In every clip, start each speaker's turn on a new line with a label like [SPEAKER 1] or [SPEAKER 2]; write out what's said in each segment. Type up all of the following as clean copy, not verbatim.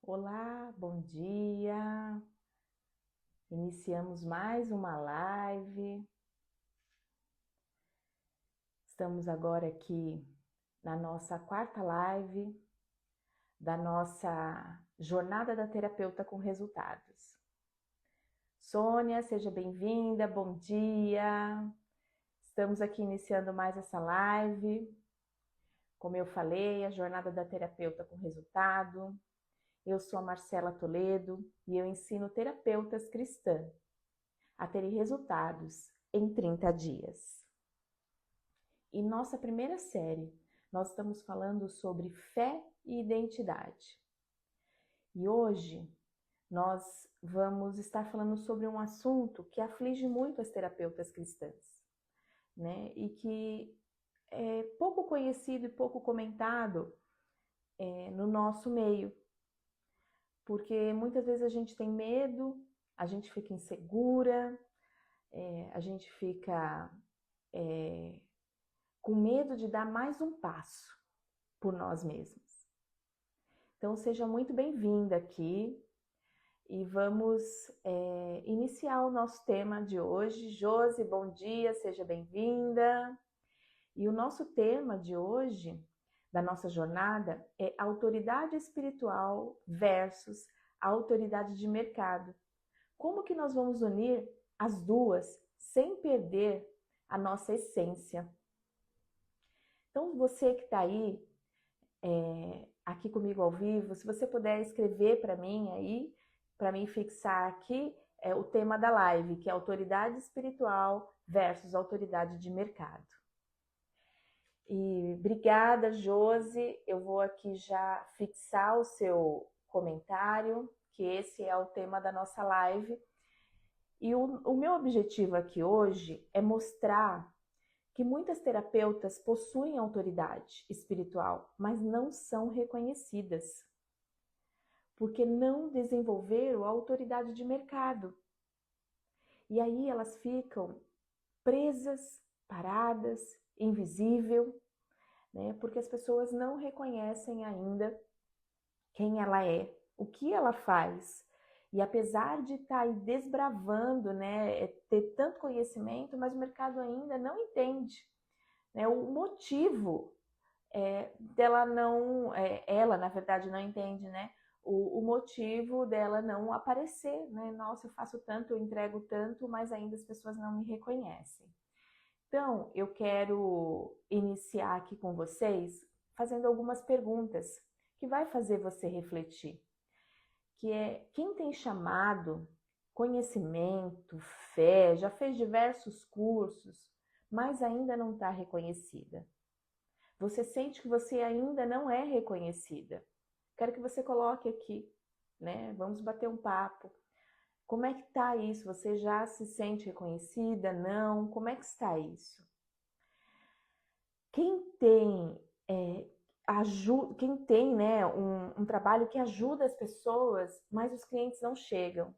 [SPEAKER 1] Olá, bom dia. Iniciamos mais uma live. Estamos agora aqui na nossa quarta live da nossa Jornada da Terapeuta com Resultados. Sônia, seja bem-vinda, bom dia. Estamos aqui iniciando mais essa live. Como eu falei, a Jornada da Terapeuta com Resultado. Eu sou a Marcela Toledo e eu ensino terapeutas cristãs a terem resultados em 30 dias. E nossa primeira série, nós estamos falando sobre fé e identidade. E hoje nós vamos estar falando sobre um assunto que aflige muito as terapeutas cristãs, né? E que é pouco conhecido e pouco comentado no nosso meio. Porque muitas vezes a gente tem medo, a gente fica insegura, a gente fica com medo de dar mais um passo por nós mesmos. Então seja muito bem-vinda aqui e vamos iniciar o nosso tema de hoje. Josi, bom dia, seja bem-vinda. E o nosso tema de hoje, da nossa jornada, é autoridade espiritual versus autoridade de mercado. Como que nós vamos unir as duas sem perder a nossa essência? Então, você que está aí, aqui comigo ao vivo, se você puder escrever para mim aí, para mim fixar aqui o tema da live, que é autoridade espiritual versus autoridade de mercado. E obrigada, Josi. Eu vou aqui já fixar o seu comentário, que esse é o tema da nossa live. E o meu objetivo aqui hoje é mostrar que muitas terapeutas possuem autoridade espiritual, mas não são reconhecidas, porque não desenvolveram a autoridade de mercado. E aí elas ficam presas, paradas, invisível, né? Porque as pessoas não reconhecem ainda quem ela é, o que ela faz. E apesar de estar aí desbravando, né, ter tanto conhecimento, mas o mercado ainda não entende, né, o motivo dela não, ela na verdade não entende, né, o motivo dela não aparecer, né? Nossa, eu faço tanto, eu entrego tanto, mas ainda as pessoas não me reconhecem. Então, eu quero iniciar aqui com vocês fazendo algumas perguntas que vai fazer você refletir, que é quem tem chamado, conhecimento, fé, já fez diversos cursos, mas ainda não está reconhecida. Você sente que você ainda não é reconhecida. Quero que você coloque aqui, né? Vamos bater um papo. Como é que está isso? Você já se sente reconhecida? Não? Como é que está isso? Quem tem quem tem, né, um trabalho que ajuda as pessoas, mas os clientes não chegam.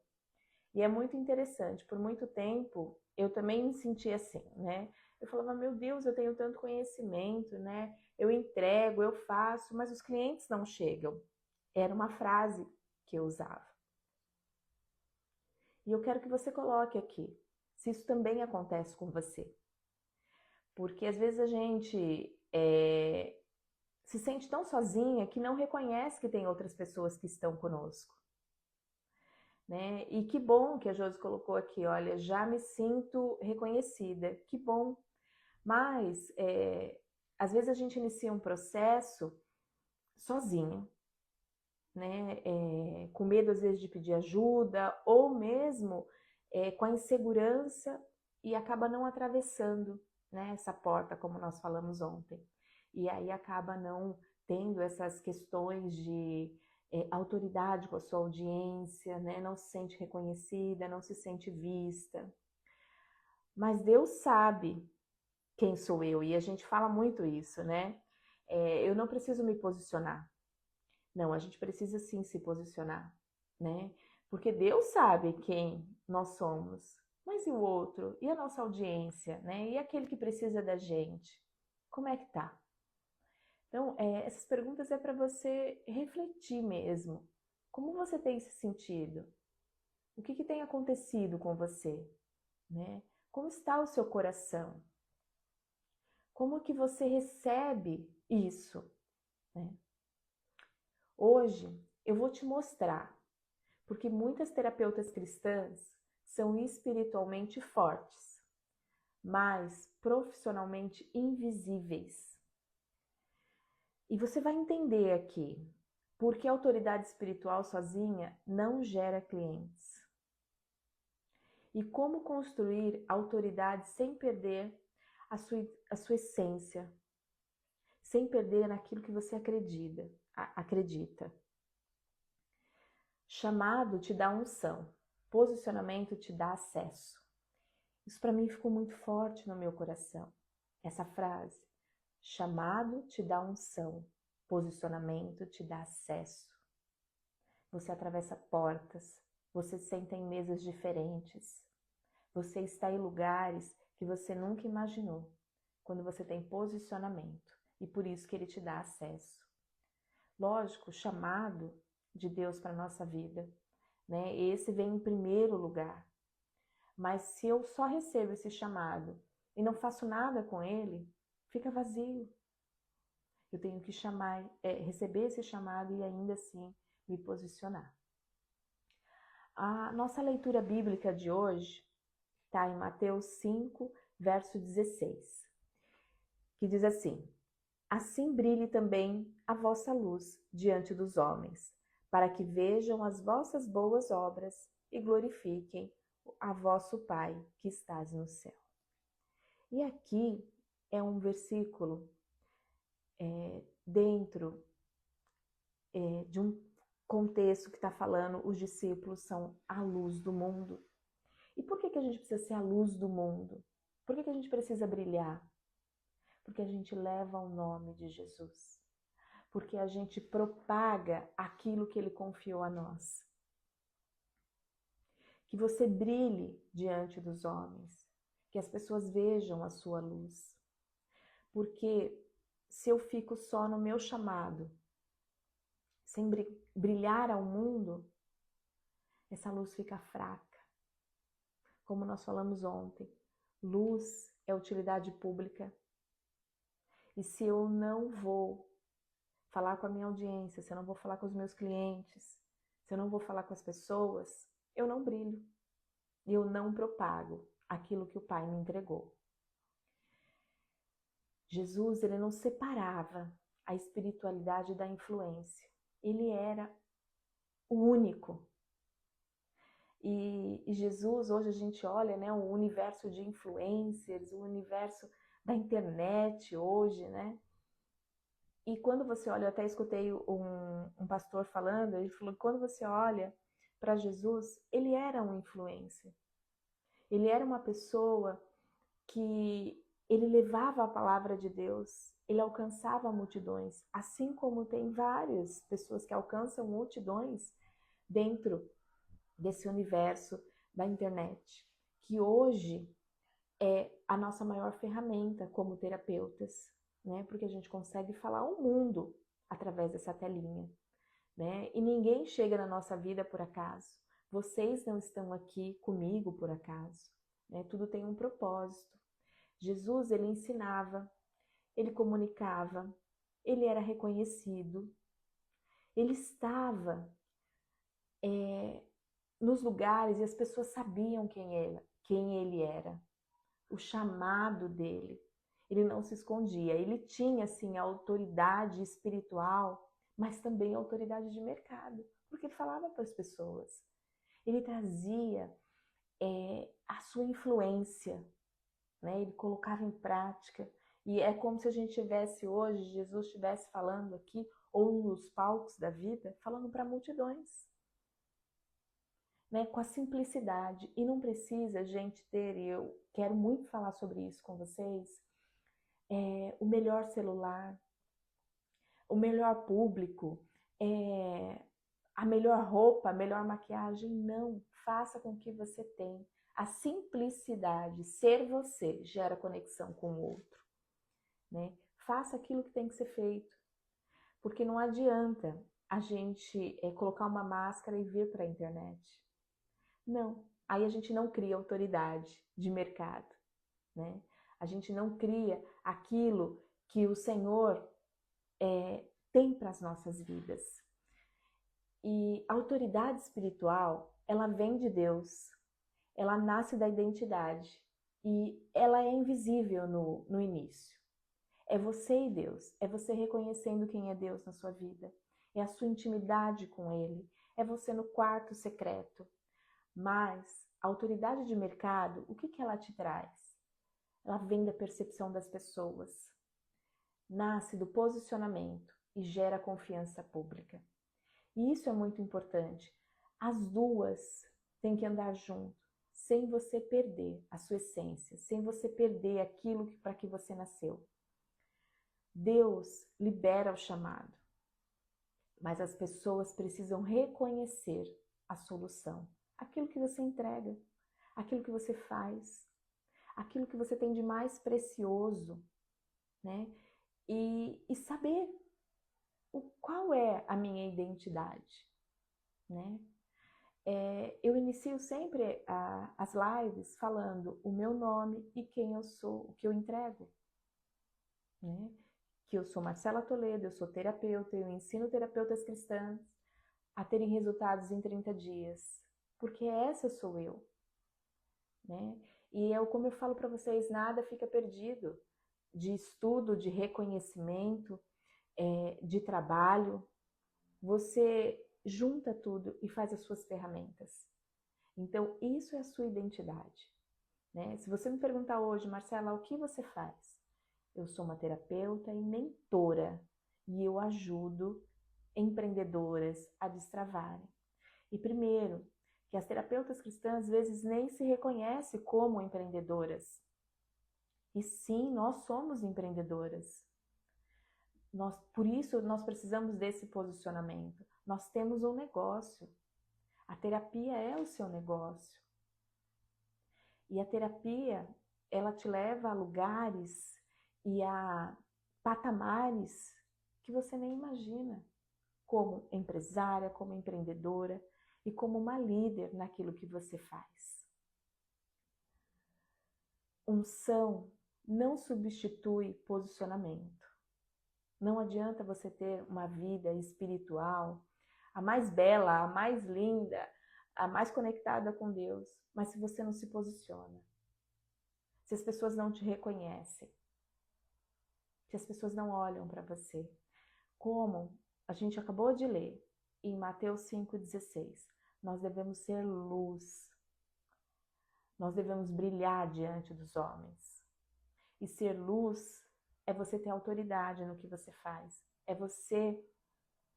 [SPEAKER 1] E é muito interessante, por muito tempo eu também me senti assim, né? Eu falava, meu Deus, eu tenho tanto conhecimento, né? Eu entrego, eu faço, mas os clientes não chegam. Era uma frase que eu usava. E eu quero que você coloque aqui, se isso também acontece com você. Porque às vezes a gente se sente tão sozinha que não reconhece que tem outras pessoas que estão conosco, né? E que bom que a Josi colocou aqui, olha, já me sinto reconhecida, que bom. Mas, às vezes a gente inicia um processo sozinho, né? Com medo às vezes de pedir ajuda, ou mesmo com a insegurança e acaba não atravessando, né, essa porta, como nós falamos ontem. E aí acaba não tendo essas questões de autoridade com a sua audiência, né? Não se sente reconhecida, não se sente vista. Mas Deus sabe quem sou eu, e a gente fala muito isso, né? Eu não preciso me posicionar. Não, a gente precisa sim se posicionar, né? Porque Deus sabe quem nós somos. Mas e o outro? E a nossa audiência, né? E aquele que precisa da gente? Como é que tá? Então, essas perguntas é para você refletir mesmo, Como você tem se sentido? O que tem acontecido com você? Né? Como está o seu coração? Como que você recebe isso? Né? Hoje eu vou te mostrar, porque muitas terapeutas cristãs são espiritualmente fortes, mas profissionalmente invisíveis. E você vai entender aqui porque a autoridade espiritual sozinha não gera clientes. E como construir autoridade sem perder a sua essência, sem perder naquilo que você acredita. Chamado te dá unção, posicionamento te dá acesso. Isso para mim ficou muito forte no meu coração, essa frase. Chamado te dá unção, posicionamento te dá acesso. Você atravessa portas, você senta em mesas diferentes, você está em lugares que você nunca imaginou, quando você tem posicionamento, e por isso que ele te dá acesso. Lógico, o chamado de Deus para a nossa vida, né? Esse vem em primeiro lugar. Mas se eu só recebo esse chamado e não faço nada com ele, fica vazio. Eu tenho que receber esse chamado e ainda assim me posicionar. A nossa leitura bíblica de hoje está em Mateus 5, verso 16, que diz assim: assim brilhe também a vossa luz diante dos homens, para que vejam as vossas boas obras e glorifiquem a vosso Pai que estás no céu. E aqui é um versículo dentro de um contexto que está falando os discípulos são a luz do mundo. E por que a gente precisa ser a luz do mundo? Por que a gente precisa brilhar? Porque a gente leva o nome de Jesus. Porque a gente propaga aquilo que ele confiou a nós. Que você brilhe diante dos homens. Que as pessoas vejam a sua luz. Porque se eu fico só no meu chamado, sem brilhar ao mundo, essa luz fica fraca. Como nós falamos ontem, luz é utilidade pública. E se eu não vou falar com a minha audiência, se eu não vou falar com os meus clientes, se eu não vou falar com as pessoas, eu não brilho. E eu não propago aquilo que o Pai me entregou. Jesus, ele não separava a espiritualidade da influência. Ele era o único. E Jesus, hoje a gente olha, né, o universo de influencers, o universo da internet hoje, né? E quando você olha, eu até escutei um pastor falando, ele falou que quando você olha para Jesus, ele era um influencer. Ele era uma pessoa que ele levava a palavra de Deus, ele alcançava multidões, assim como tem várias pessoas que alcançam multidões dentro desse universo da internet, que hoje é a nossa maior ferramenta como terapeutas, né? Porque a gente consegue falar ao mundo através dessa telinha, né? E ninguém chega na nossa vida por acaso. Vocês não estão aqui comigo por acaso, né? Tudo tem um propósito. Jesus, ele ensinava, ele comunicava, ele era reconhecido, ele estava nos lugares e as pessoas sabiam quem ele era, o chamado dele. Ele não se escondia, ele tinha sim a autoridade espiritual, mas também a autoridade de mercado, porque ele falava para as pessoas. Ele trazia a sua influência, né? Ele colocava em prática. E é como se a gente tivesse hoje, Jesus estivesse falando aqui, ou nos palcos da vida, falando para multidões. Né, com a simplicidade. E não precisa a gente ter, e eu quero muito falar sobre isso com vocês, o melhor celular, o melhor público, a melhor roupa, a melhor maquiagem. Não, faça com que você tenha. A simplicidade, ser você, gera conexão com o outro. Né? Faça aquilo que tem que ser feito. Porque não adianta a gente colocar uma máscara e vir para a internet. Não, aí a gente não cria autoridade de mercado, né? A gente não cria aquilo que o Senhor tem para as nossas vidas. E a autoridade espiritual, ela vem de Deus, ela nasce da identidade e ela é invisível no início. É você e Deus, é você reconhecendo quem é Deus na sua vida, é a sua intimidade com Ele, é você no quarto secreto. Mas a autoridade de mercado, o que ela te traz? Ela vem da percepção das pessoas, nasce do posicionamento e gera confiança pública. E isso é muito importante. As duas têm que andar junto, sem você perder a sua essência, sem você perder aquilo para que você nasceu. Deus libera o chamado, mas as pessoas precisam reconhecer a solução. Aquilo que você entrega, aquilo que você faz, aquilo que você tem de mais precioso, né? E saber qual é a minha identidade, né? Eu inicio sempre as lives falando o meu nome e quem eu sou, o que eu entrego, né? Que eu sou Marcela Toledo, eu sou terapeuta, eu ensino terapeutas cristãs a terem resultados em 30 dias, porque essa sou eu, né? E como eu falo para vocês, nada fica perdido de estudo, de reconhecimento, de trabalho. Você junta tudo e faz as suas ferramentas. Então, isso é a sua identidade, né? Se você me perguntar hoje, Marcela, o que você faz? Eu sou uma terapeuta e mentora e eu ajudo empreendedoras a destravarem. E primeiro, que as terapeutas cristãs às vezes nem se reconhecem como empreendedoras. E sim, nós somos empreendedoras. Por isso, nós precisamos desse posicionamento. Nós temos um negócio. A terapia é o seu negócio. E a terapia, ela te leva a lugares e a patamares que você nem imagina. Como empresária, como empreendedora e como uma líder naquilo que você faz. Unção não substitui posicionamento. Não adianta você ter uma vida espiritual, a mais bela, a mais linda, a mais conectada com Deus, mas se você não se posiciona, se as pessoas não te reconhecem, se as pessoas não olham para você, como a gente acabou de ler em Mateus 5,16, nós devemos ser luz, nós devemos brilhar diante dos homens. E ser luz é você ter autoridade no que você faz, é você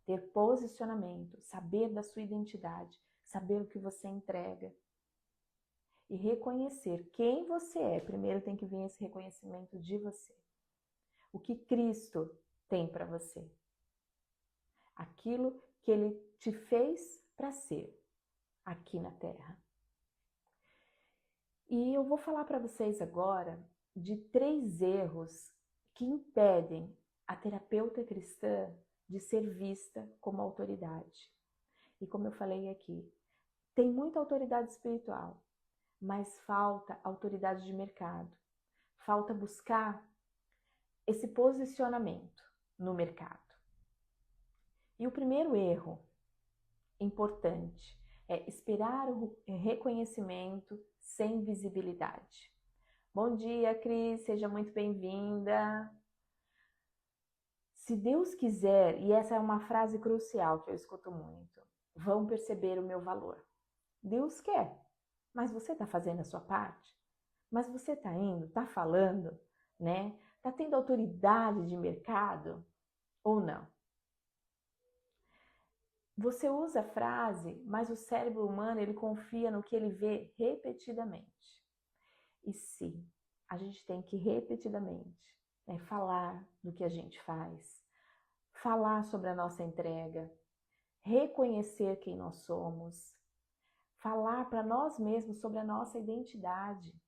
[SPEAKER 1] ter posicionamento, saber da sua identidade, saber o que você entrega e reconhecer quem você é. Primeiro tem que vir esse reconhecimento de você. O que Cristo tem para você. Aquilo que Ele te fez para ser aqui na Terra. E eu vou falar para vocês agora de 3 erros que impedem a terapeuta cristã de ser vista como autoridade. E como eu falei aqui, tem muita autoridade espiritual, mas falta autoridade de mercado. Falta buscar esse posicionamento no mercado. E o primeiro erro importante é esperar o reconhecimento sem visibilidade. Bom dia, Cris, seja muito bem-vinda. Se Deus quiser, e essa é uma frase crucial que eu escuto muito, vão perceber o meu valor. Deus quer, mas você está fazendo a sua parte? Mas você está indo, está falando, né? Está tendo autoridade de mercado ou não? Você usa a frase, mas o cérebro humano ele confia no que ele vê repetidamente. E sim, a gente tem que repetidamente falar do que a gente faz, falar sobre a nossa entrega, reconhecer quem nós somos, falar para nós mesmos sobre a nossa identidade,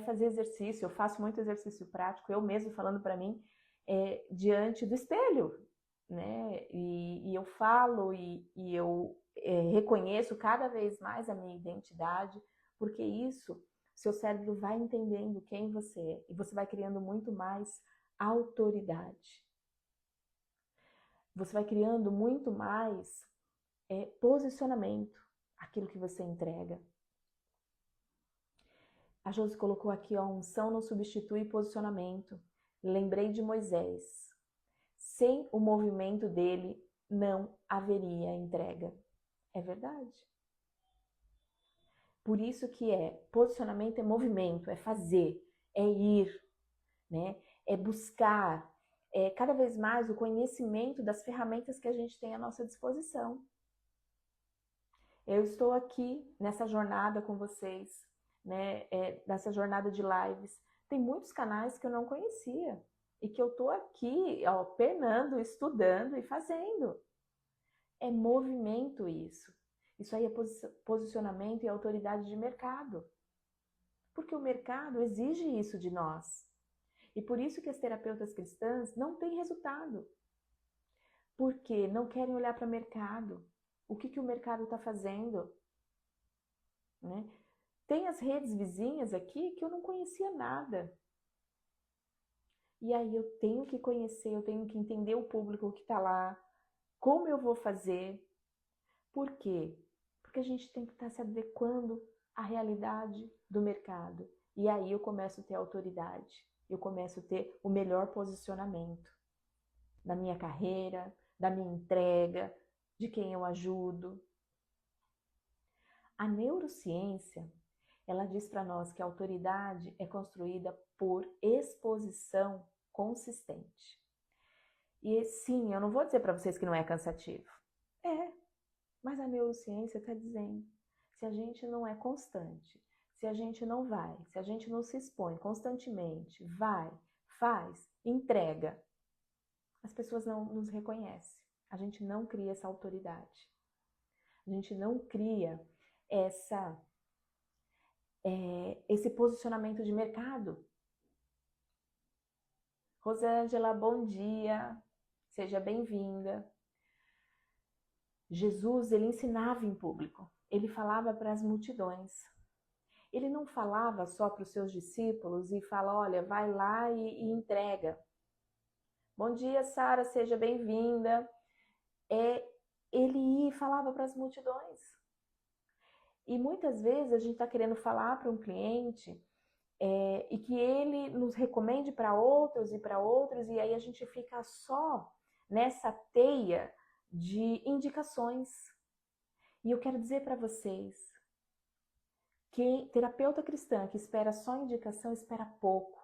[SPEAKER 1] fazer exercício. Eu faço muito exercício prático, eu mesmo falando para mim diante do espelho. né? E eu falo e eu reconheço cada vez mais a minha identidade, porque isso, seu cérebro vai entendendo quem você é e você vai criando muito mais autoridade. Você vai criando muito mais posicionamento, aquilo que você entrega. A Josi colocou aqui, ó, unção não substitui posicionamento. Lembrei de Moisés. Sem o movimento dele, não haveria entrega. É verdade. Por isso que posicionamento é movimento, é fazer, é ir, né? É buscar cada vez mais o conhecimento das ferramentas que a gente tem à nossa disposição. Eu estou aqui nessa jornada com vocês, né? Nessa jornada de lives. Tem muitos canais que eu não conhecia e que eu estou aqui, ó, penando, estudando e fazendo. É movimento isso. Isso aí é posicionamento e autoridade de mercado. Porque o mercado exige isso de nós. E por isso que as terapeutas cristãs não têm resultado. Porque não querem olhar para o mercado. O que o mercado está fazendo? Né? Tem as redes vizinhas aqui que eu não conhecia nada. E aí eu tenho que conhecer, eu tenho que entender o público que está lá, como eu vou fazer. Por quê? Porque a gente tem que estar se adequando à realidade do mercado. E aí eu começo a ter autoridade, eu começo a ter o melhor posicionamento da minha carreira, da minha entrega, de quem eu ajudo. A neurociência, ela diz para nós que a autoridade é construída por exposição consistente. E sim, eu não vou dizer para vocês que não é cansativo. Mas a neurociência está dizendo, se a gente não é constante, se a gente não vai, se a gente não se expõe constantemente, vai, faz, entrega, as pessoas não nos reconhecem. A gente não cria essa autoridade. A gente não cria esse posicionamento de mercado. Rosângela, bom dia. Seja bem-vinda. Jesus, ele ensinava em público. Ele falava para as multidões. Ele não falava só para os seus discípulos e fala, olha, vai lá e entrega. Bom dia, Sara, seja bem-vinda. Ele falava para as multidões. E muitas vezes a gente está querendo falar para um cliente e que ele nos recomende para outros, e aí a gente fica só nessa teia de indicações. E eu quero dizer para vocês que terapeuta cristã que espera só indicação, espera pouco.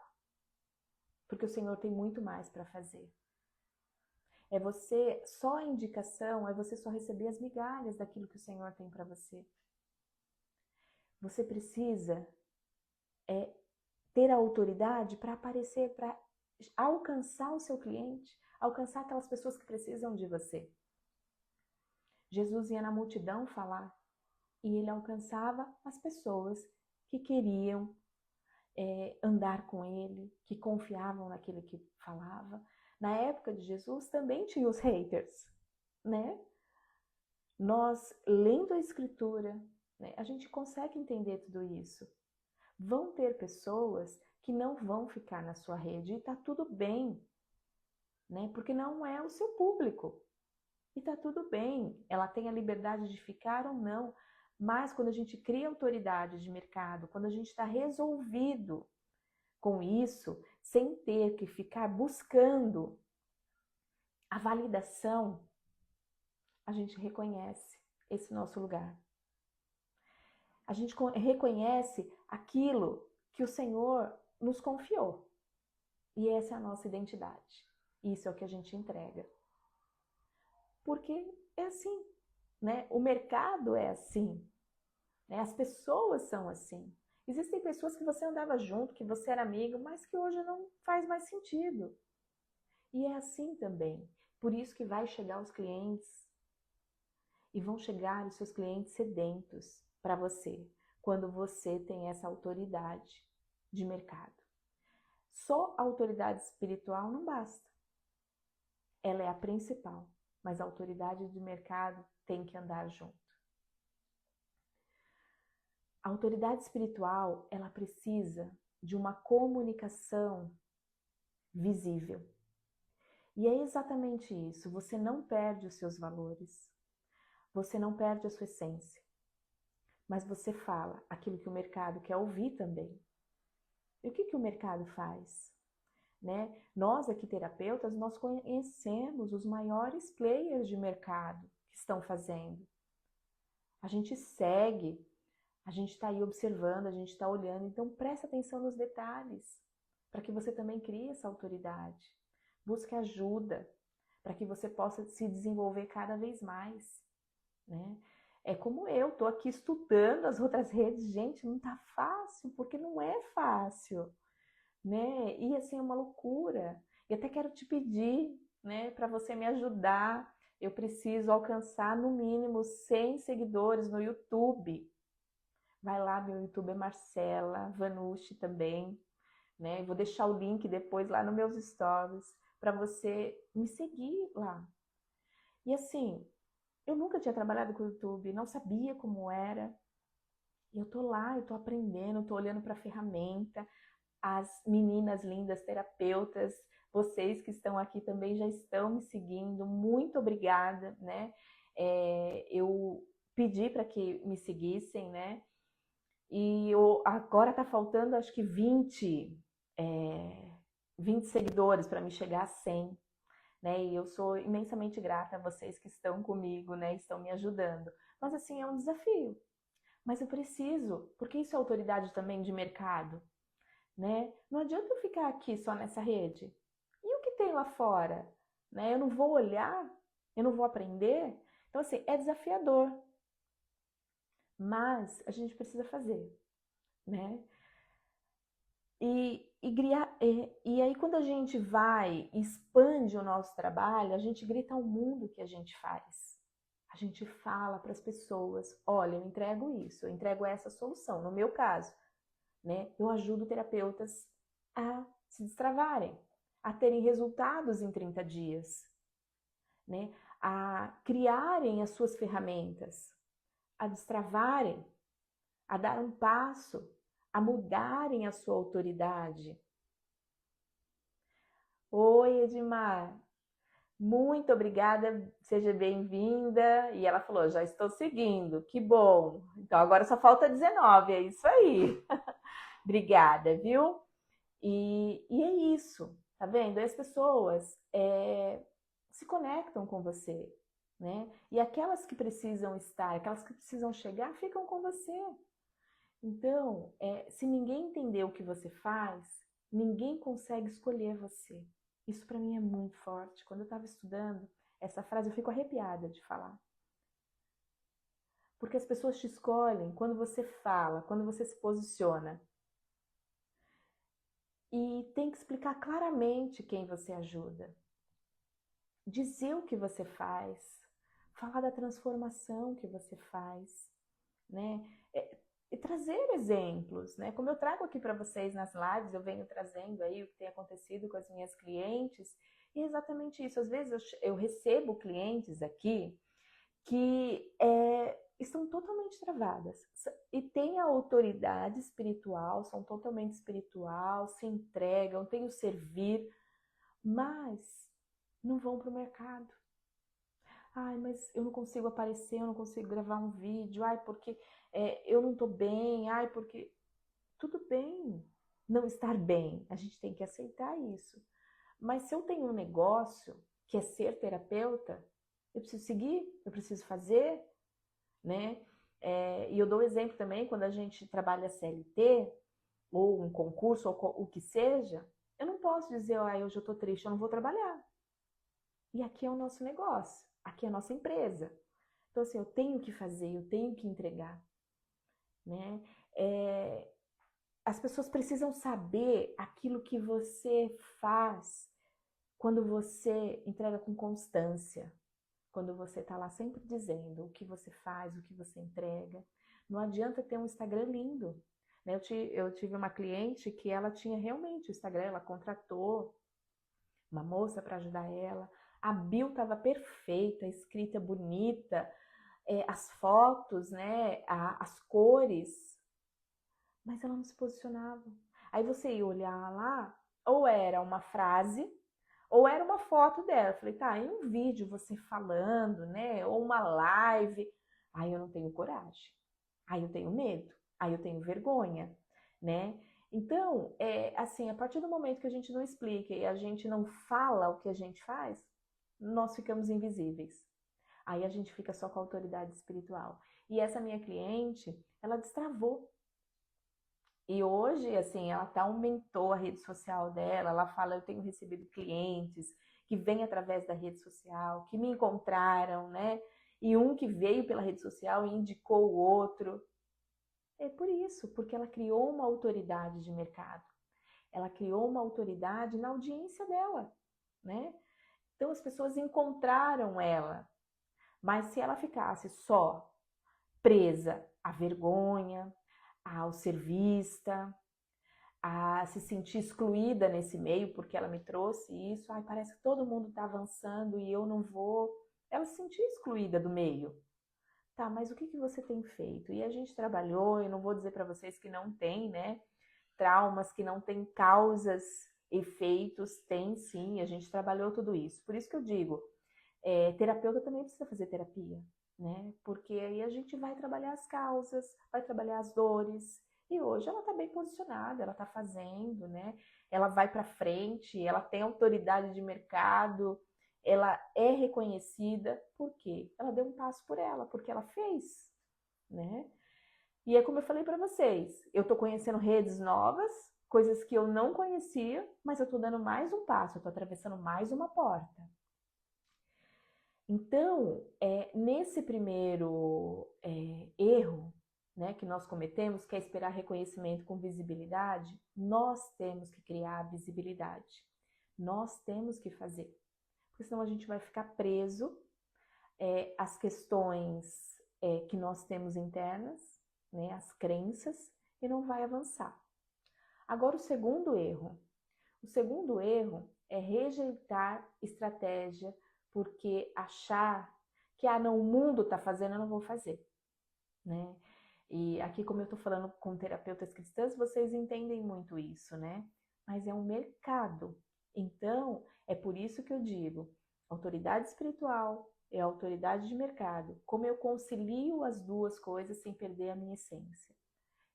[SPEAKER 1] Porque o Senhor tem muito mais para fazer. Só a indicação, é você só receber as migalhas daquilo que o Senhor tem para você. Você precisa ter a autoridade para aparecer, para alcançar o seu cliente, alcançar aquelas pessoas que precisam de você. Jesus ia na multidão falar e ele alcançava as pessoas que queriam andar com ele, que confiavam naquilo que falava. Na época de Jesus também tinha os haters, né? Nós, lendo a Escritura, né, a gente consegue entender tudo isso. Vão ter pessoas que não vão ficar na sua rede e tá tudo bem, né? Porque não é o seu público. E tá tudo bem, ela tem a liberdade de ficar ou não, mas quando a gente cria autoridade de mercado, quando a gente está resolvido com isso, sem ter que ficar buscando a validação, a gente reconhece esse nosso lugar. A gente reconhece aquilo que o Senhor nos confiou. E essa é a nossa identidade. Isso é o que a gente entrega. Porque é assim, né? O mercado é assim, né? As pessoas são assim. Existem pessoas que você andava junto, que você era amigo, mas que hoje não faz mais sentido. E é assim também. Por isso que vai chegar os clientes e vão chegar os seus clientes sedentos para você, quando você tem essa autoridade de mercado. Só a autoridade espiritual não basta. ela é a principal, mas a autoridade de mercado tem que andar junto. A autoridade espiritual, ela precisa de uma comunicação visível. E é exatamente isso, você não perde os seus valores, você não perde a sua essência, mas você fala aquilo que o mercado quer ouvir também. E o que o mercado faz? Né? Nós aqui terapeutas, nós conhecemos os maiores players de mercado que estão fazendo. A gente segue, a gente está aí observando, a gente está olhando, então presta atenção nos detalhes, para que você também crie essa autoridade. Busque ajuda, para que você possa se desenvolver cada vez mais, né? É como eu, estou aqui estudando as outras redes, gente, não está fácil, porque não é fácil, né? E assim, é uma loucura. E até quero te pedir, né, para você me ajudar. Eu preciso alcançar no mínimo 100 seguidores no YouTube. Vai lá, meu YouTube é Marcela Vanucci também, né? Eu vou deixar o link depois lá nos meus stories para você me seguir lá. E assim, eu nunca tinha trabalhado com o YouTube, não sabia como era. E eu tô lá, eu tô aprendendo, tô olhando para a ferramenta. As meninas lindas terapeutas, vocês que estão aqui também já estão me seguindo, muito obrigada, né? Eu pedi para que me seguissem, né? E agora tá faltando acho que 20 seguidores para me chegar a 100, né? E eu sou imensamente grata a vocês que estão comigo, né? Estão me ajudando. Mas assim, é um desafio. Mas eu preciso, porque isso é autoridade também de mercado, né? Não adianta eu ficar aqui só nessa rede. E o que tem lá fora? Né? Eu não vou olhar, eu não vou aprender. Então, assim, é desafiador. Mas a gente precisa fazer, né? E aí, quando a gente vai, expande o nosso trabalho, a gente grita ao mundo o que a gente faz. A gente fala para as pessoas, olha, eu entrego isso, eu entrego essa solução. No meu caso, né, eu ajudo terapeutas a se destravarem, a terem resultados em 30 dias, né, a criarem as suas ferramentas, a destravarem, a dar um passo, a mudarem a sua autoridade. Oi, Edmar, muito obrigada, seja bem-vinda. E ela falou, já estou seguindo, que bom. Então agora só falta 19, é isso aí. Obrigada, viu? E é isso, tá vendo? As pessoas se conectam com você, né? E aquelas que precisam estar, aquelas que precisam chegar, ficam com você. Então, se ninguém entender o que você faz, ninguém consegue escolher você. Isso para mim é muito forte. Quando eu estava estudando essa frase, eu fico arrepiada de falar. Porque as pessoas te escolhem quando você fala, quando você se posiciona. E tem que explicar claramente quem você ajuda. Dizer o que você faz. Falar da transformação que você faz, né? E trazer exemplos, né? Como eu trago aqui para vocês nas lives, eu venho trazendo aí o que tem acontecido com as minhas clientes, e é exatamente isso. Às vezes eu recebo clientes aqui que estão totalmente travadas e têm a autoridade espiritual, são totalmente espiritual, se entregam, têm o servir, mas não vão para o mercado. Ai, mas eu não consigo aparecer, eu não consigo gravar um vídeo, ai, porque eu não tô bem, ai, porque... Tudo bem não estar bem, a gente tem que aceitar isso. Mas se eu tenho um negócio que é ser terapeuta, eu preciso seguir, eu preciso fazer, né? E eu dou um exemplo também, quando a gente trabalha CLT, ou um concurso, ou o que seja, eu não posso dizer, ai, hoje eu tô triste, eu não vou trabalhar. E aqui é o nosso negócio, aqui é a nossa empresa. Então, assim, eu tenho que fazer, eu tenho que entregar, né? As pessoas precisam saber aquilo que você faz quando você entrega com constância, quando você está lá sempre dizendo o que você faz, o que você entrega. Não adianta ter um Instagram lindo, né? Eu tive uma cliente que ela tinha realmente o Instagram, ela contratou uma moça para ajudar ela. A bio estava perfeita, a escrita bonita, as fotos, né, as cores, mas ela não se posicionava. Aí você ia olhar lá, ou era uma frase, ou era uma foto dela. Eu falei, tá, em um vídeo você falando, né, ou uma live, aí eu não tenho coragem, aí eu tenho medo, aí eu tenho vergonha, né? Então, assim, a partir do momento que a gente não explica e a gente não fala o que a gente faz, nós ficamos invisíveis. Aí a gente fica só com a autoridade espiritual. E essa minha cliente, ela destravou. E hoje, assim, ela até aumentou a rede social dela. Ela fala: eu tenho recebido clientes que vêm através da rede social, que me encontraram, né? E um que veio pela rede social e indicou o outro. É por isso, porque ela criou uma autoridade de mercado. Ela criou uma autoridade na audiência dela, né? Então as pessoas encontraram ela. Mas se ela ficasse só presa à vergonha, ao ser vista, a se sentir excluída nesse meio, porque ela me trouxe isso, ai, parece que todo mundo está avançando e eu não vou. Ela se sentia excluída do meio. Tá, mas o que você tem feito? E a gente trabalhou, eu não vou dizer para vocês que não tem, né? Traumas, que não tem causas, efeitos, tem sim, a gente trabalhou tudo isso. Por isso que eu digo, terapeuta também precisa fazer terapia, né? Porque aí a gente vai trabalhar as causas, vai trabalhar as dores. E hoje ela está bem posicionada, ela está fazendo, né? Ela vai para frente, ela tem autoridade de mercado, ela é reconhecida. Por quê? Ela deu um passo por ela, porque ela fez, né? E é como eu falei para vocês, eu estou conhecendo redes novas, coisas que eu não conhecia, mas eu estou dando mais um passo, eu estou atravessando mais uma porta. Então, nesse primeiro erro, né, que nós cometemos, que é esperar reconhecimento com visibilidade, nós temos que criar visibilidade. Nós temos que fazer. Porque senão a gente vai ficar preso às questões que nós temos internas, né, as crenças, e não vai avançar. Agora, o segundo erro. O segundo erro é rejeitar estratégia porque achar que, não, o mundo está fazendo, eu não vou fazer, né? E aqui, como eu estou falando com terapeutas cristãs, vocês entendem muito isso, né? Mas é um mercado. Então, é por isso que eu digo, autoridade espiritual é autoridade de mercado. Como eu concilio as duas coisas sem perder a minha essência?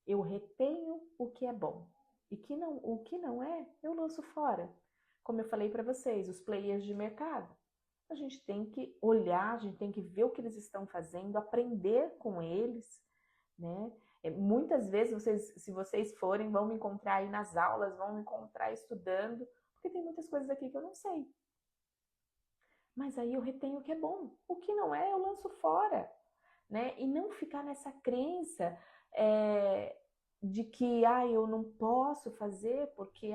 [SPEAKER 1] Eu retenho o que é bom. E o que não é, eu lanço fora. Como eu falei para vocês, os players de mercado. A gente tem que olhar, a gente tem que ver o que eles estão fazendo, aprender com eles, né? Muitas vezes, se vocês forem, vão me encontrar aí nas aulas, vão me encontrar estudando, porque tem muitas coisas aqui que eu não sei. Mas aí eu retenho o que é bom. O que não é, eu lanço fora, né? E não ficar nessa crença de que eu não posso fazer porque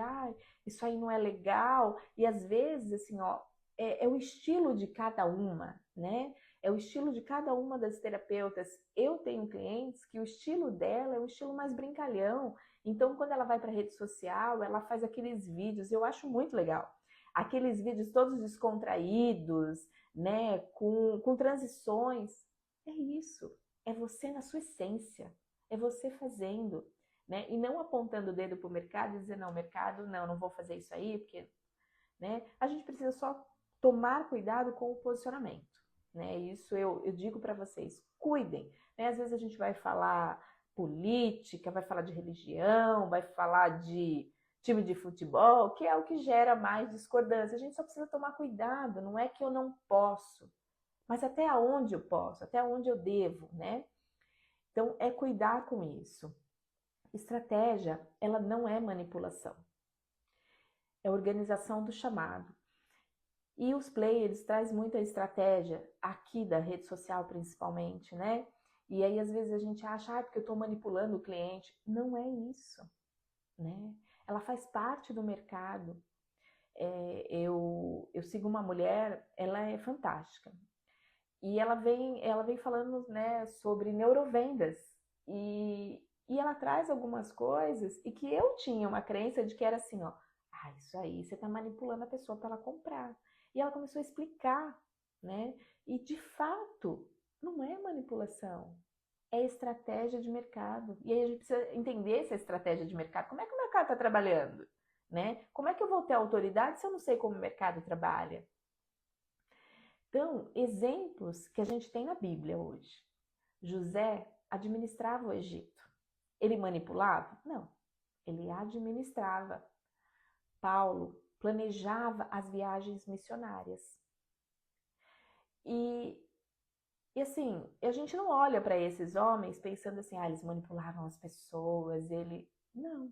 [SPEAKER 1] isso aí não é legal. E às vezes, assim, ó, é o estilo de cada uma, né? É o estilo de cada uma das terapeutas. Eu tenho clientes que o estilo dela é um estilo mais brincalhão. Então, quando ela vai para a rede social, ela faz aqueles vídeos, eu acho muito legal. Aqueles vídeos todos descontraídos, né? Com transições. É isso. É você na sua essência. É você fazendo, né? E não apontando o dedo para o mercado e dizer, não, mercado, não vou fazer isso aí, porque, né? A gente precisa só tomar cuidado com o posicionamento, né? Isso eu digo para vocês, cuidem, né? Às vezes a gente vai falar política, vai falar de religião, vai falar de time de futebol, que é o que gera mais discordância. A gente só precisa tomar cuidado, não é que eu não posso, mas até onde eu posso, até onde eu devo, né? Então, é cuidar com isso. Estratégia, ela não é manipulação. É organização do chamado. E os players traz muita estratégia, aqui da rede social principalmente, né? E aí, às vezes, a gente acha, porque eu estou manipulando o cliente. Não é isso, né? Ela faz parte do mercado. Eu sigo uma mulher, ela é fantástica. E ela vem falando, né, sobre neurovendas. E ela traz algumas coisas e que eu tinha uma crença de que era assim, ó, isso aí você está manipulando a pessoa para ela comprar. E ela começou a explicar, né? E de fato, não é manipulação, é estratégia de mercado. E aí a gente precisa entender essa estratégia de mercado. Como é que o mercado está trabalhando? Né? Como é que eu vou ter autoridade se eu não sei como o mercado trabalha? Então, exemplos que a gente tem na Bíblia hoje. José administrava o Egito. Ele manipulava? Não, ele administrava. Paulo planejava as viagens missionárias. E assim, a gente não olha para esses homens pensando assim, eles manipulavam as pessoas, Não.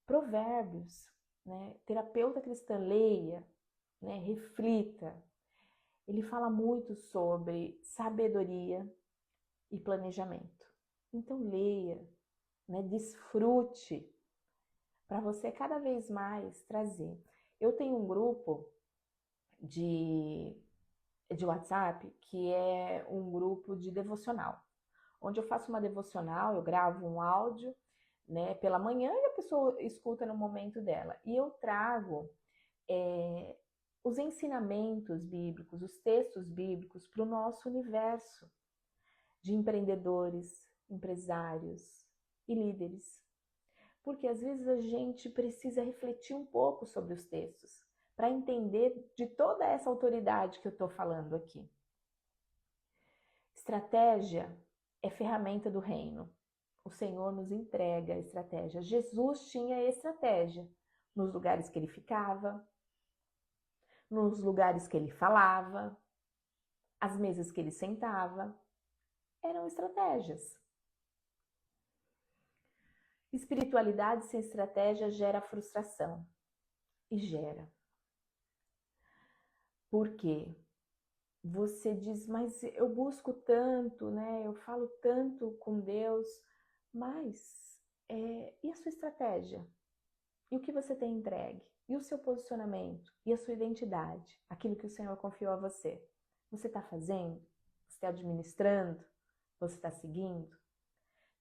[SPEAKER 1] Provérbios, né? Terapeuta cristã, leia, né? Reflita. Ele fala muito sobre sabedoria e planejamento. Então leia, né? Desfrute para você cada vez mais trazer. Eu tenho um grupo de WhatsApp que é um grupo de devocional, onde eu faço uma devocional, eu gravo um áudio, né, pela manhã e a pessoa escuta no momento dela. E eu trago os ensinamentos bíblicos, os textos bíblicos para o nosso universo de empreendedores, empresários e líderes. Porque às vezes a gente precisa refletir um pouco sobre os textos para entender de toda essa autoridade que eu estou falando aqui. Estratégia é ferramenta do reino. O Senhor nos entrega a estratégia. Jesus tinha estratégia nos lugares que ele ficava, nos lugares que ele falava, as mesas que ele sentava. Eram estratégias. Espiritualidade sem estratégia gera frustração. E gera. Por quê? Você diz, mas eu busco tanto, né? Eu falo tanto com Deus, mas e a sua estratégia? E o que você tem entregue? E o seu posicionamento? E a sua identidade? Aquilo que o Senhor confiou a você? Você está fazendo? Você está administrando? Você está seguindo?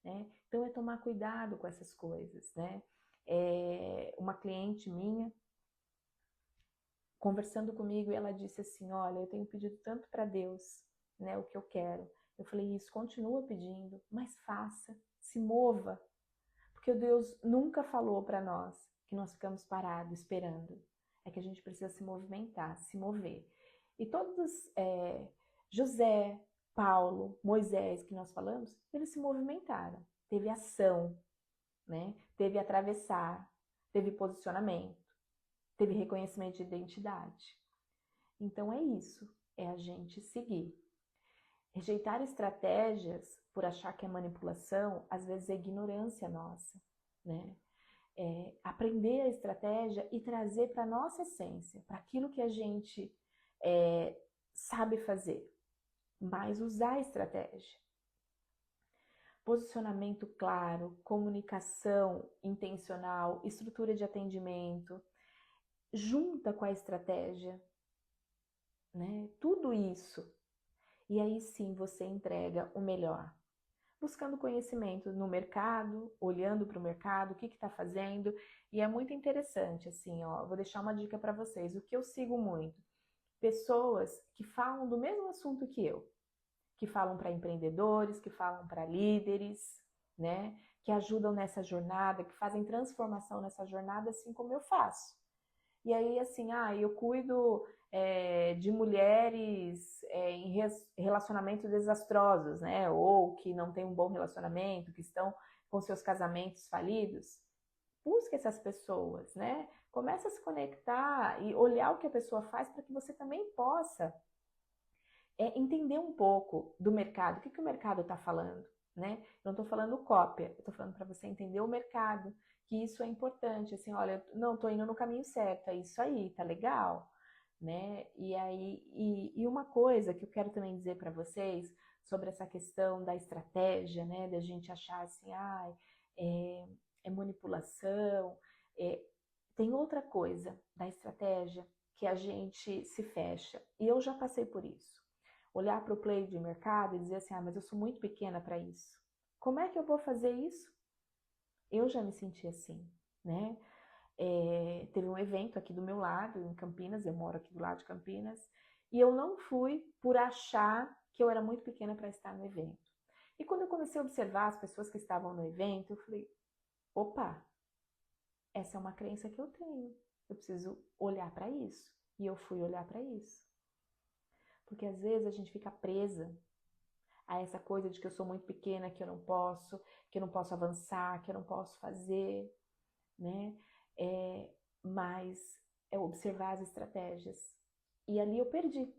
[SPEAKER 1] Né? Então é tomar cuidado com essas coisas, né? Uma cliente minha conversando comigo, e ela disse assim, olha, eu tenho pedido tanto para Deus, né, o que eu quero. Eu falei, isso, continua pedindo, mas faça, se mova, porque Deus nunca falou para nós que nós ficamos parados esperando. É que a gente precisa se movimentar, se mover. E todos, José, Paulo, Moisés, que nós falamos, eles se movimentaram. Teve ação, né? Teve atravessar, teve posicionamento, teve reconhecimento de identidade. Então é isso, é a gente seguir. Rejeitar estratégias por achar que é manipulação, às vezes é ignorância nossa, né? Aprender a estratégia e trazer para a nossa essência, para aquilo que a gente sabe fazer, mas usar a estratégia. Posicionamento claro, comunicação intencional, estrutura de atendimento, junta com a estratégia, né? Tudo isso. E aí sim você entrega o melhor. Buscando conhecimento no mercado, olhando para o mercado, o que está fazendo. E é muito interessante, assim, ó, vou deixar uma dica para vocês. O que eu sigo muito? Pessoas que falam do mesmo assunto que eu. Que falam para empreendedores, que falam para líderes, né? Que ajudam nessa jornada, que fazem transformação nessa jornada, assim como eu faço. E aí, assim, eu cuido de mulheres em relacionamentos desastrosos, né? Ou que não têm um bom relacionamento, que estão com seus casamentos falidos. Busque essas pessoas, né? Comece a se conectar e olhar o que a pessoa faz para que você também possa entender um pouco do mercado. O que o mercado está falando, né? Eu não estou falando cópia, eu estou falando para você entender o mercado, que isso é importante, assim, olha, não, estou indo no caminho certo, é isso aí, tá legal, né? E aí, e uma coisa que eu quero também dizer para vocês sobre essa questão da estratégia, né? Da gente achar assim, é manipulação, tem outra coisa da estratégia que a gente se fecha, e eu já passei por isso. Olhar para o play de mercado e dizer assim, mas eu sou muito pequena para isso. Como é que eu vou fazer isso? Eu já me senti assim, né? teve um evento aqui do meu lado, em Campinas, eu moro aqui do lado de Campinas, e eu não fui por achar que eu era muito pequena para estar no evento. E quando eu comecei a observar as pessoas que estavam no evento, eu falei, opa, essa é uma crença que eu tenho, eu preciso olhar para isso. E eu fui olhar para isso. Porque às vezes a gente fica presa a essa coisa de que eu sou muito pequena, que eu não posso avançar, que eu não posso fazer, né? Mas é observar as estratégias. E ali eu perdi.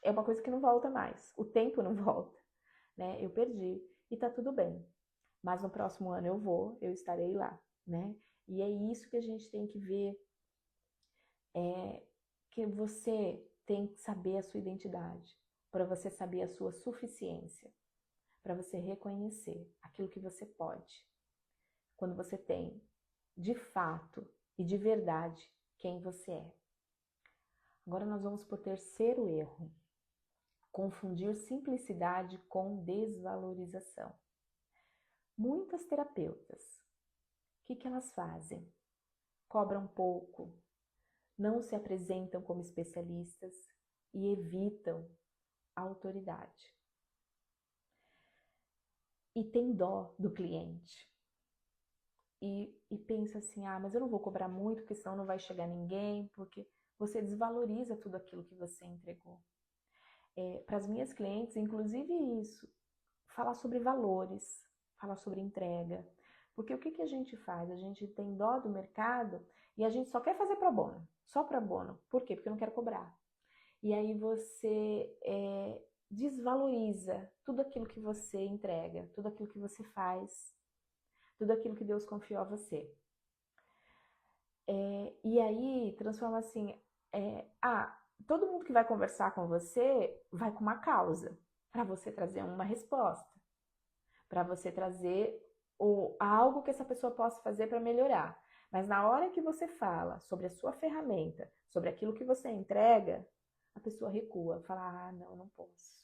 [SPEAKER 1] É uma coisa que não volta mais. O tempo não volta, né? Eu perdi. E tá tudo bem. Mas no próximo ano eu estarei lá, né? E é isso que a gente tem que ver, que você tem que saber a sua identidade, para você saber a sua suficiência, para você reconhecer aquilo que você pode. Quando você tem, de fato e de verdade, quem você é. Agora nós vamos para o terceiro erro. Confundir simplicidade com desvalorização. Muitas terapeutas, o que elas fazem? Cobram pouco, não se apresentam como especialistas e evitam a autoridade. E tem dó do cliente. E pensa assim, mas eu não vou cobrar muito, porque senão não vai chegar ninguém, porque você desvaloriza tudo aquilo que você entregou. Para as minhas clientes, inclusive isso, falar sobre valores, falar sobre entrega. Porque o que a gente faz? A gente tem dó do mercado e a gente só quer fazer pro bono, só pro bono. Por quê? Porque eu não quero cobrar. E aí você desvaloriza tudo aquilo que você entrega, tudo aquilo que você faz, tudo aquilo que Deus confiou a você. E aí transforma assim, todo mundo que vai conversar com você vai com uma causa, para você trazer uma resposta, para você trazer algo que essa pessoa possa fazer para melhorar. Mas na hora que você fala sobre a sua ferramenta, sobre aquilo que você entrega, a pessoa recua, fala, não posso.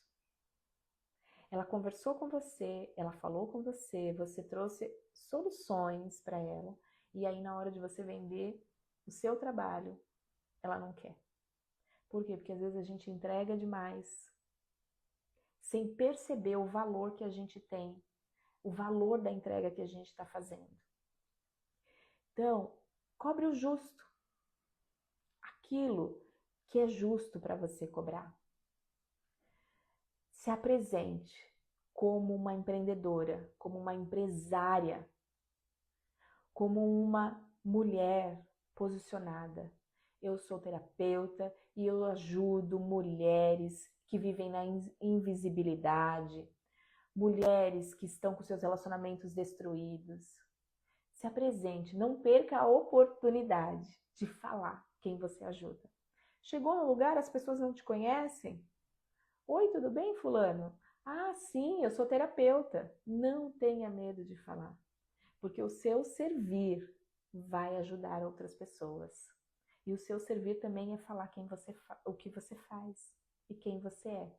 [SPEAKER 1] Ela conversou com você, ela falou com você, você trouxe soluções para ela, e aí na hora de você vender o seu trabalho, ela não quer. Por quê? Porque às vezes a gente entrega demais, sem perceber o valor que a gente tem, o valor da entrega que a gente está fazendo. Então, cobre o justo, aquilo que é justo para você cobrar. Se apresente como uma empreendedora, como uma empresária, como uma mulher posicionada. Eu sou terapeuta e eu ajudo mulheres que vivem na invisibilidade, mulheres que estão com seus relacionamentos destruídos. Se apresente, não perca a oportunidade de falar quem você ajuda. Chegou no lugar, as pessoas não te conhecem? Oi, tudo bem, fulano? Sim, eu sou terapeuta. Não tenha medo de falar, porque o seu servir vai ajudar outras pessoas. E o seu servir também é falar o que você faz e quem você é.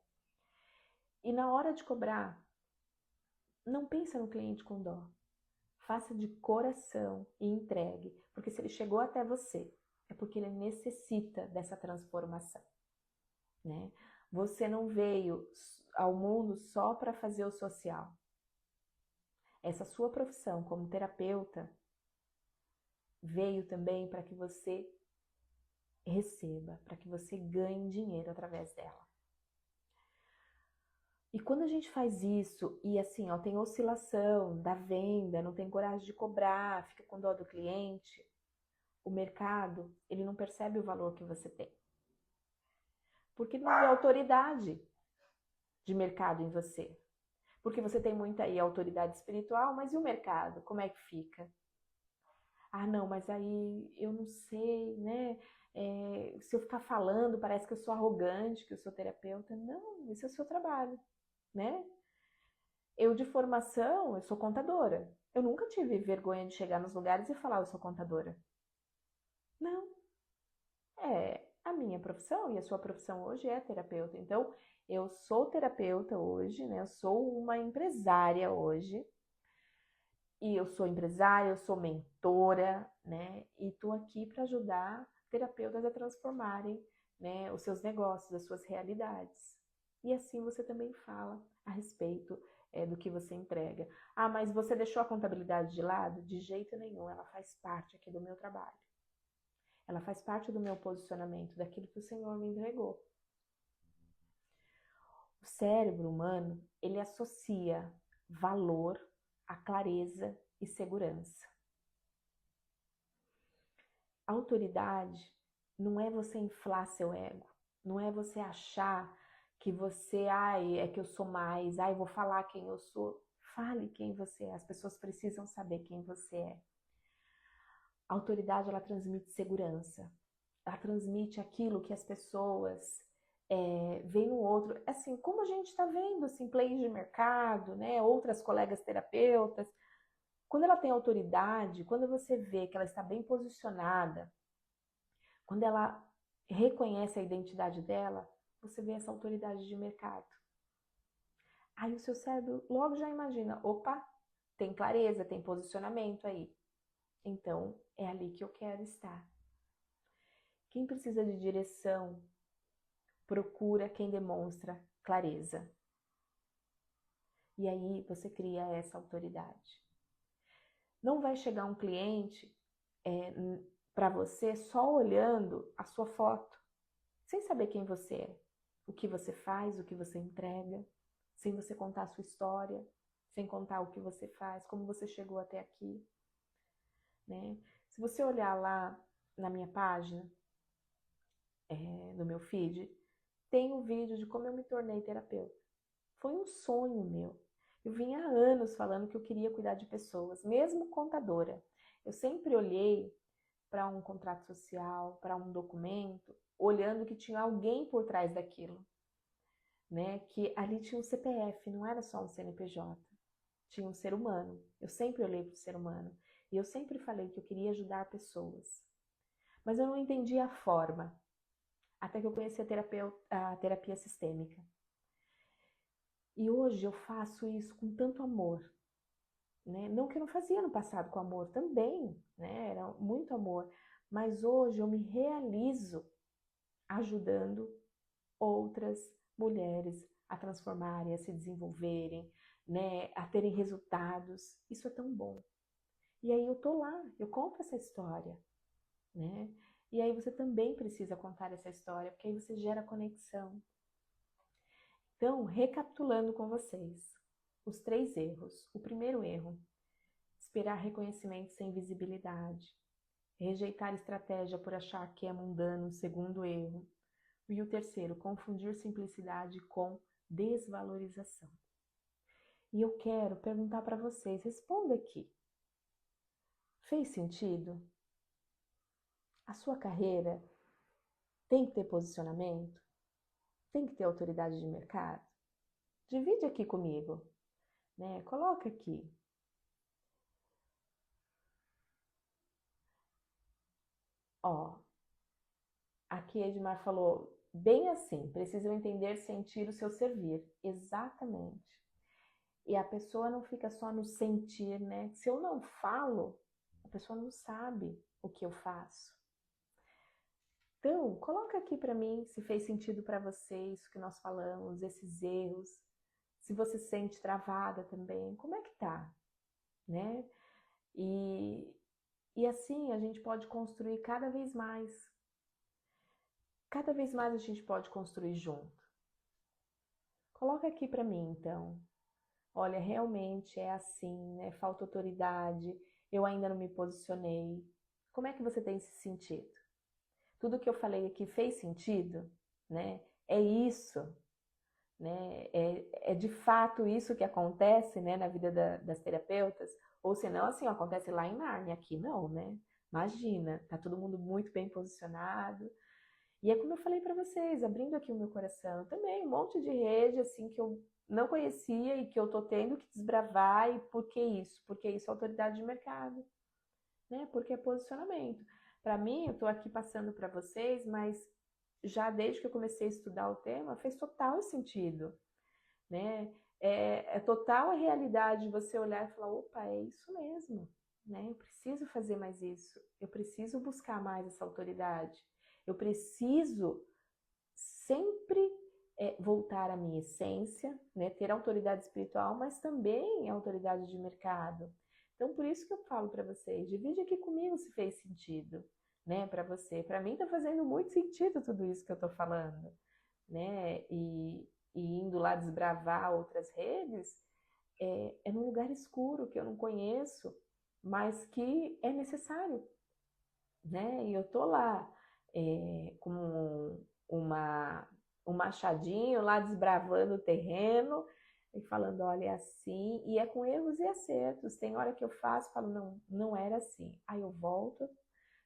[SPEAKER 1] E na hora de cobrar, não pensa no cliente com dó. Faça de coração e entregue, porque se ele chegou até você, é porque ele necessita dessa transformação, né? Você não veio ao mundo só para fazer o social. Essa sua profissão como terapeuta veio também para que você receba, para que você ganhe dinheiro através dela. E quando a gente faz isso, e assim, tem oscilação da venda, não tem coragem de cobrar, fica com dó do cliente, o mercado, ele não percebe o valor que você tem. Porque não vê autoridade de mercado em você. Porque você tem muita aí autoridade espiritual, mas e o mercado? Como é que fica? Não, mas aí eu não sei, né? Se eu ficar falando, parece que eu sou arrogante, que eu sou terapeuta. Não, esse é o seu trabalho, né? Eu de formação, eu sou contadora. Eu nunca tive vergonha de chegar nos lugares e falar, eu sou contadora. Não. A minha profissão e a sua profissão hoje é terapeuta. Então, eu sou terapeuta hoje, né? Eu sou uma empresária hoje. E eu sou empresária, eu sou mentora, né? E estou aqui para ajudar terapeutas a transformarem, né, os seus negócios, as suas realidades. E assim você também fala a respeito do que você entrega. Ah, mas você deixou a contabilidade de lado? De jeito nenhum, ela faz parte aqui do meu trabalho. Ela faz parte do meu posicionamento, daquilo que o Senhor me entregou. O cérebro humano, ele associa valor a clareza e segurança. A autoridade não é você inflar seu ego, não é você achar que você, ai, é que eu sou mais, ai, vou falar quem eu sou. Fale quem você é, as pessoas precisam saber quem você é. A autoridade, ela transmite segurança, ela transmite aquilo que as pessoas veem no outro. Assim, como a gente está vendo, assim, players de mercado, né, outras colegas terapeutas, quando ela tem autoridade, quando você vê que ela está bem posicionada, quando ela reconhece a identidade dela, você vê essa autoridade de mercado. Aí o seu cérebro logo já imagina, opa, tem clareza, tem posicionamento aí. Então, é ali que eu quero estar. Quem precisa de direção, procura quem demonstra clareza. E aí você cria essa autoridade. Não vai chegar um cliente para você só olhando a sua foto, sem saber quem você é, o que você faz, o que você entrega, sem você contar a sua história, sem contar o que você faz, como você chegou até aqui, né? Se você olhar lá na minha página, no meu feed, tem um vídeo de como eu me tornei terapeuta. Foi um sonho meu. Eu vinha há anos falando que eu queria cuidar de pessoas, mesmo contadora. Eu sempre olhei para um contrato social, para um documento, olhando que tinha alguém por trás daquilo, né? Que ali tinha um CPF, não era só um CNPJ, tinha um ser humano. Eu sempre olhei para o ser humano e eu sempre falei que eu queria ajudar pessoas, mas eu não entendia a forma, até que eu conheci a terapia sistêmica. E hoje eu faço isso com tanto amor, né? Não que eu não fazia no passado com amor, também, né? Era muito amor, mas hoje eu me realizo ajudando outras mulheres a transformarem, a se desenvolverem, né, a terem resultados. Isso é tão bom. E aí eu tô lá, eu conto essa história, né? E aí você também precisa contar essa história, porque aí você gera conexão. Então, recapitulando com vocês, os 3 erros. O primeiro erro, esperar reconhecimento sem visibilidade. Rejeitar estratégia por achar que é mundano, segundo erro. E o terceiro, confundir simplicidade com desvalorização. E eu quero perguntar para vocês, responda aqui. Fez sentido? A sua carreira tem que ter posicionamento? Tem que ter autoridade de mercado? Divide aqui comigo, né? Coloca aqui. Ó, aqui Edmar falou, bem assim, precisam entender, sentir o seu servir. Exatamente. E a pessoa não fica só no sentir, né? Se eu não falo, a pessoa não sabe o que eu faço. Então, coloca aqui para mim se fez sentido para você isso que nós falamos, esses erros. Se você se sente travada também, como é que tá, né? E assim a gente pode construir cada vez mais. Cada vez mais a gente pode construir junto. Coloca aqui para mim, então. Olha, realmente é assim, né? Falta autoridade, eu ainda não me posicionei. Como é que você tem se sentido? Tudo que eu falei aqui fez sentido, né? É isso, né? É de fato isso que acontece, né, na vida das terapeutas? Ou senão, assim, acontece lá em Nárnia, aqui não, né? Imagina, tá todo mundo muito bem posicionado. E é como eu falei para vocês, abrindo aqui o meu coração, também um monte de rede, assim, que eu não conhecia e que eu tô tendo que desbravar. E por que isso? Porque isso é autoridade de mercado, né? Porque é posicionamento. Para mim, eu tô aqui passando para vocês, mas já desde que eu comecei a estudar o tema, fez total sentido, né? É total a realidade você olhar e falar, opa, é isso mesmo, né? Eu preciso fazer mais isso, eu preciso buscar mais essa autoridade, eu preciso sempre voltar à minha essência, né? Ter autoridade espiritual, mas também autoridade de mercado. Então, por isso que eu falo para vocês, divide aqui comigo se fez sentido, né? Para você, para mim está fazendo muito sentido tudo isso que eu estou falando, né? E indo lá desbravar outras redes, é num lugar escuro que eu não conheço, mas que é necessário, né? E eu tô lá com um machadinho lá desbravando o terreno e falando, olha, é assim, e é com erros e acertos. Tem hora que eu faço, falo, não, não era assim. Aí eu volto,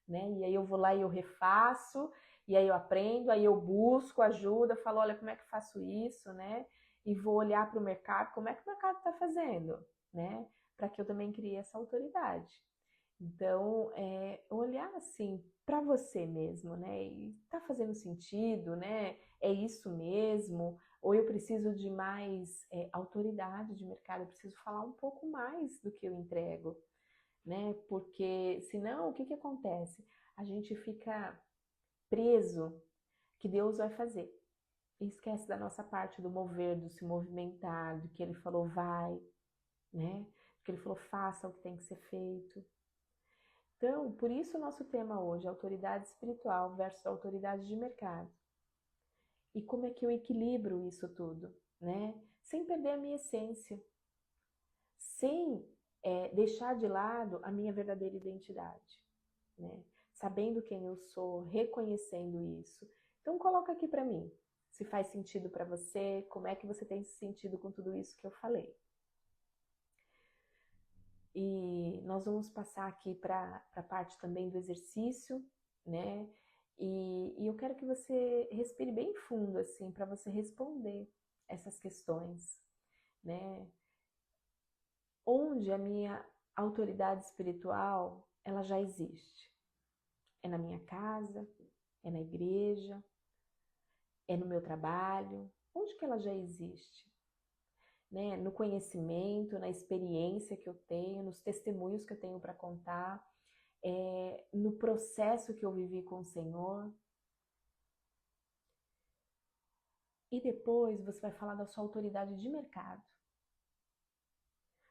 [SPEAKER 1] né? E aí eu vou lá e eu refaço, e aí eu aprendo, aí eu busco ajuda, falo, olha, como é que eu faço isso, né? E vou olhar para o mercado, como é que o mercado está fazendo, né? Para que eu também crie essa autoridade. Então, olhar assim para você mesmo, né? E tá fazendo sentido, né? É isso mesmo? Ou eu preciso de mais autoridade de mercado? Eu preciso falar um pouco mais do que eu entrego, né? Porque senão, o que que acontece? A gente fica preso que Deus vai fazer. E esquece da nossa parte do mover, do se movimentar, do que ele falou vai, né? Do que ele falou faça o que tem que ser feito. Então, por isso o nosso tema hoje é autoridade espiritual versus autoridade de mercado. E como é que eu equilibro isso tudo, né? Sem perder a minha essência, sem deixar de lado a minha verdadeira identidade, né? Sabendo quem eu sou, reconhecendo isso. Então, coloca aqui para mim, se faz sentido para você, como é que você tem se sentido com tudo isso que eu falei. E nós vamos passar aqui para a parte também do exercício, né? E eu quero que você respire bem fundo, assim, para você responder essas questões, né? Onde a minha autoridade espiritual, ela já existe? É na minha casa? É na igreja? É no meu trabalho? Onde que ela já existe? Né? No conhecimento, na experiência que eu tenho, nos testemunhos que eu tenho para contar, no processo que eu vivi com o Senhor. E depois você vai falar da sua autoridade de mercado.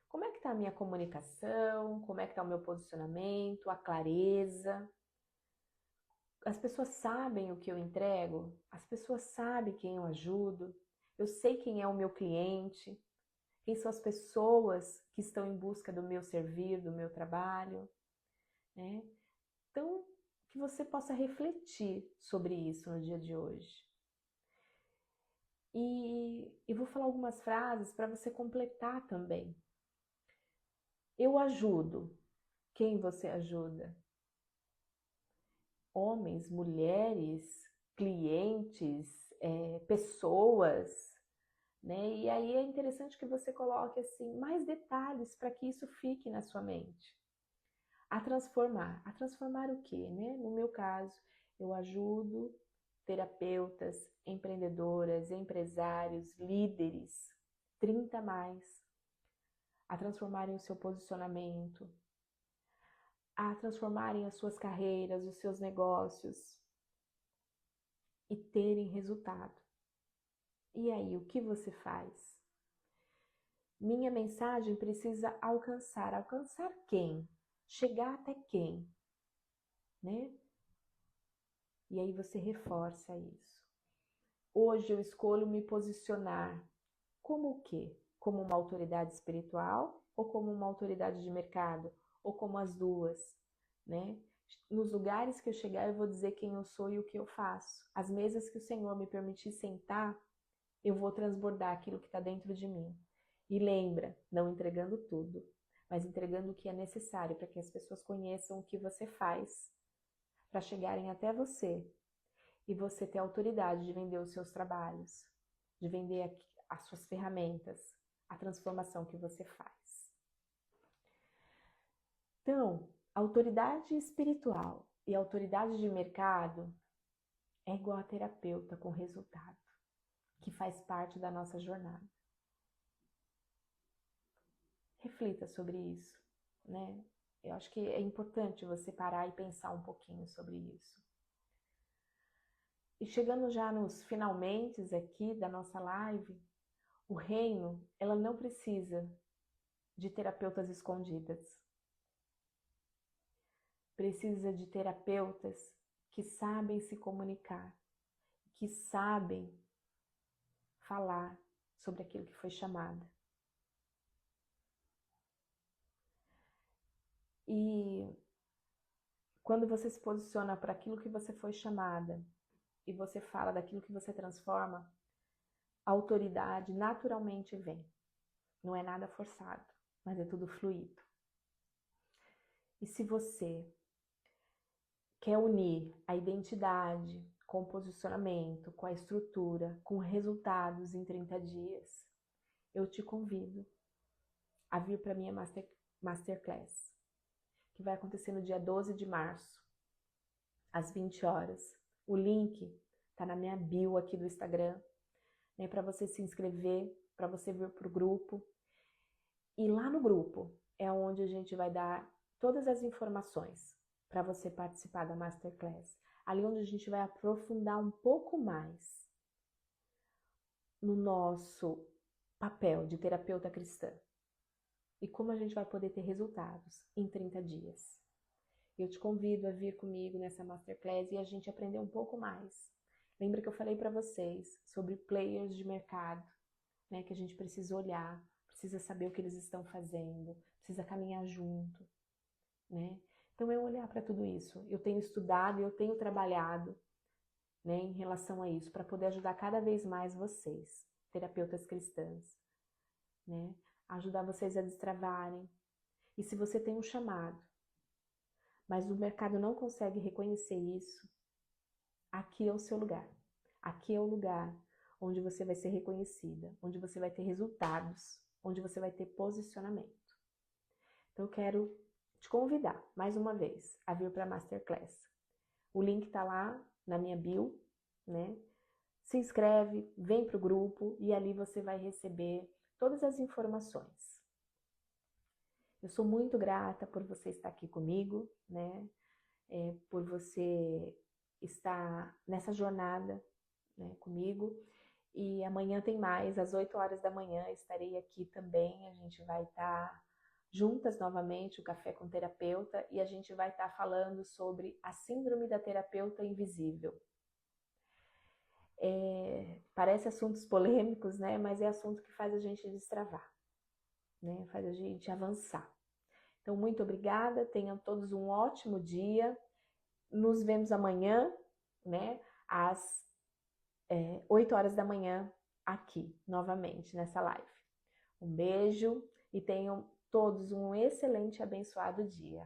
[SPEAKER 1] Como é que está a minha comunicação? Como é que está o meu posicionamento? A clareza? As pessoas sabem o que eu entrego? As pessoas sabem quem eu ajudo? Eu sei quem é o meu cliente? Quem são as pessoas que estão em busca do meu servir, do meu trabalho? Né? Então, que você possa refletir sobre isso no dia de hoje. E vou falar algumas frases para você completar também. Eu ajudo. Quem você ajuda? Homens, mulheres, clientes, pessoas, né? E aí é interessante que você coloque assim mais detalhes para que isso fique na sua mente. A transformar. A transformar o quê, né? No meu caso, eu ajudo terapeutas, empreendedoras, empresários, líderes, 30 mais, a transformarem o seu posicionamento, a transformarem as suas carreiras, os seus negócios e terem resultado. E aí, o que você faz? Minha mensagem precisa alcançar. Alcançar quem? Chegar até quem? Né? E aí você reforça isso. Hoje eu escolho me posicionar como o quê? Como uma autoridade espiritual ou como uma autoridade de mercado? Ou como as duas, né? Nos lugares que eu chegar, eu vou dizer quem eu sou e o que eu faço. As mesas que o Senhor me permitir sentar, eu vou transbordar aquilo que está dentro de mim. E lembra, não entregando tudo, mas entregando o que é necessário para que as pessoas conheçam o que você faz, para chegarem até você e você ter autoridade de vender os seus trabalhos, de vender as suas ferramentas, a transformação que você faz. Então, autoridade espiritual e autoridade de mercado é igual a terapeuta com resultado, que faz parte da nossa jornada. reflita sobre isso, né? Eu acho que é importante você parar e pensar um pouquinho sobre isso. E chegando já nos finalmente aqui da nossa live, o reino, ela não precisa de terapeutas escondidas. Precisa de terapeutas que sabem se comunicar, que sabem falar sobre aquilo que foi chamada. E quando você se posiciona para aquilo que você foi chamada e você fala daquilo que você transforma, a autoridade naturalmente vem. Não é nada forçado, mas é tudo fluido. E se você quer unir a identidade com o posicionamento, com a estrutura, com resultados em 30 dias, eu te convido a vir para a minha Masterclass, que vai acontecer no dia 12 de março, às 20 horas. O link está na minha bio aqui do Instagram, né, para você se inscrever, para você vir para o grupo. E lá no grupo é onde a gente vai dar todas as informações para você participar da Masterclass. Ali onde a gente vai aprofundar um pouco mais no nosso papel de terapeuta cristã e como a gente vai poder ter resultados em 30 dias. Eu te convido a vir comigo nessa Masterclass e a gente aprender um pouco mais. Lembra que eu falei para vocês sobre players de mercado, né, que a gente precisa olhar, precisa saber o que eles estão fazendo, precisa caminhar junto, né? Então, eu olhar para tudo isso. Eu tenho estudado e eu tenho trabalhado, né, em relação a isso, para poder ajudar cada vez mais vocês, terapeutas cristãs, né? Ajudar vocês a destravarem. E se você tem um chamado, mas o mercado não consegue reconhecer isso, aqui é o seu lugar. Aqui é o lugar onde você vai ser reconhecida, onde você vai ter resultados, onde você vai ter posicionamento. Então, eu quero te convidar, mais uma vez, a vir para a Masterclass. O link está lá na minha bio, né? Se inscreve, vem para o grupo e ali você vai receber todas as informações. Eu sou muito grata por você estar aqui comigo, né? Por você estar nessa jornada, né, comigo. E amanhã tem mais, às 8 horas da manhã estarei aqui também. A gente vai estar juntas novamente, o Café com Terapeuta, e a gente vai estar falando sobre a síndrome da terapeuta invisível. Parece assuntos polêmicos, né? Mas é assunto que faz a gente destravar, né? Faz a gente avançar. Então, muito obrigada, tenham todos um ótimo dia. Nos vemos amanhã, né? Às 8 horas da manhã, aqui, novamente, nessa live. Um beijo e tenham todos um excelente e abençoado dia.